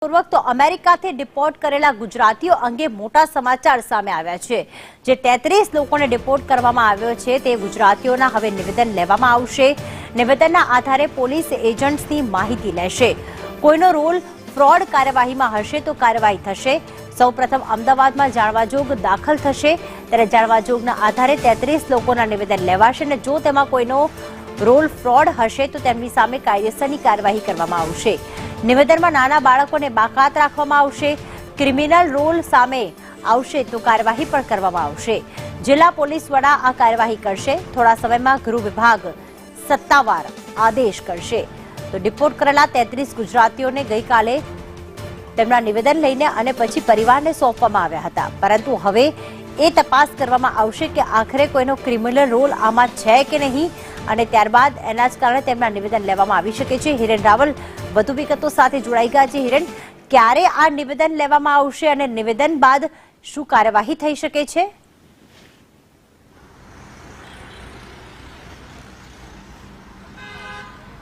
પૂર્વક તો અમેરિકાથી ડિપોર્ટ કરેલા ગુજરાતીઓ અંગે મોટા સમાચાર સામે આવ્યા છે। જે 33 લોકોને ડિપોર્ટ કરવામાં આવ્યો છે તે ગુજરાતીઓના હવે નિવેદન લેવામાં આવશે। નિવેદનના આધારે પોલીસ એજન્ટ્સની માહિતી લેશે। કોઈનો રોલ ફ્રોડ કાર્યવાહીમાં હશે તો કાર્યવાહી થશે। સૌપ્રથમ અમદાવાદમાં જાણવાજોગ દાખલ થશે, ત્યારે જાણવાજોગના આધારે 33 લોકોના નિવેદન લેવાશે અને જો તેમાં કોઈનો રોલ ફ્રોડ હશે તો તેમની સામે કાયદેસરની કાર્યવાહી કરવામાં આવશે। નિવેદનમાં નાના બાળકોને બાકાત રાખવામાં આવશે। ક્રિમિનલ રોલ સામે આવશે તો કાર્યવાહી પણ કરવામાં આવશે। જિલ્લા પોલીસ વડા આ કાર્યવાહી કરશે। થોડા સમયમાં ગૃહ વિભાગ સત્તાવાર આદેશ કરશે। તો ડિપોર્ટ કરેલા 33 ગુજરાતીઓને ગઈકાલે તેમના નિવેદન લઈને અને પછી પરિવારને સોંપવામાં આવ્યા હતા, પરંતુ હવે એ તપાસ કરવામાં આવશે કે આખરે કોઈનો ક્રિમિનલ રોલ આમાં છે કે નહીં અને ત્યારબાદ એના જ કારણે તેમના નિવેદન લેવામાં આવી શકે છે। હિરેન રાવલ વધુ વિગતો સાથે જોડાઈ ગયા છે। હિરેન, ક્યારે આ નિવેદન લેવામાં આવશે અને નિવેદન બાદ શું કાર્યવાહી થઈ શકે છે?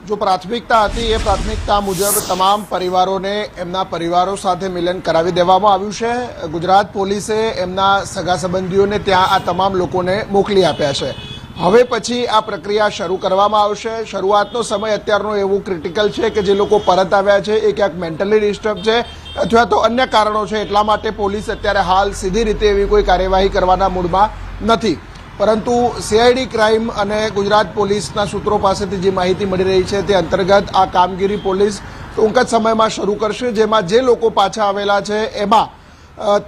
जो प्राथमिकता थी ए प्राथमिकता मुजब तमाम परिवारों ने एमना परिवारों साथे मिलन करावी देवामां आव्युं छे। गुजरात पोलीसे एमना सगा संबंधीओने त्यां आ तमाम लोकोने मोकली आप्या छे। हवे पछी आ प्रक्रिया शरू करवामां आवशे। शरूआतनो समय अत्यारनो एवुं क्रिटिकल छे के जे लोको परत आव्या छे ए क्यांक मेंटली डिस्टर्ब छे अथवा तो अन्य कारणों छे, एटला माटे पोलीस अत्यारे हाल सीधी रीते एवी कोई कार्यवाही करवाना मूडमां नथी। परंतु सीआईडी क्राइम अने गुजरात पोलीसना सूत्रों पासेथी जे माहिती मळी रही छे ते अंतर्गत आ कामगीरी पोलीस टूंक ज समयमां शरू करशे, जेमां जे लोको पाछा आवेला छे एमां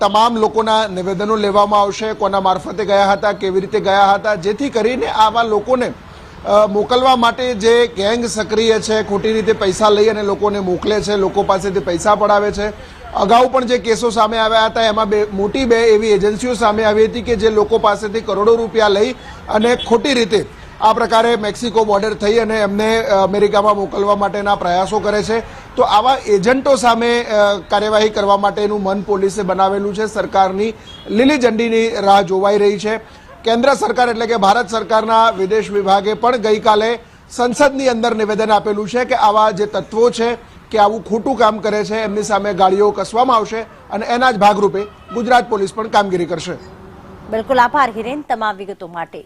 तमाम लोकोना निवेदनो लेवामां आवशे। कोना मार्फते गया हता, केवी रीते गया हता, जेथी करीने आवा लोकोने मोकलवा माटे जे गैंग सक्रिय छे, खोटी रीते पैसा लई अने लोकोने मोकले छे, लोको पासेथी पैसा पडावे छे। अगाऊ पण जे केसो सामे आव्या हता एमां मोटी बे एवी एजन्सीओ सामे आवी हती के जे लोको पासेथी करोड़ों रूपिया लई अने खोटी रीते आ प्रकारे मेक्सिको बॉर्डर थई अने एमने अमेरिकामां मोकलवा माटेना प्रयासो करे छे। तो आवा एजंटो सामे कार्यवाही करवा माटेनुं मन पोलीसे बनावेलुं छे। सरकारनी લીલી झंडीनी राह जोवाई रही छे। केन्द्र सरकार एटले के भारत सरकारना विदेश विभागे पण गईकाले संसदनी अंदर निवेदन आपेलुं छे के आवा जे तत्वो छे કે આવું ખોટું કામ કરે છે એમની સામે ગાડીઓ કસવામાં આવશે અને એના જ ભાગરૂપે ગુજરાત પોલીસ પણ કામગીરી કરશે। બિલકુલ, આભાર હિરેન તમામ વિગતો માટે।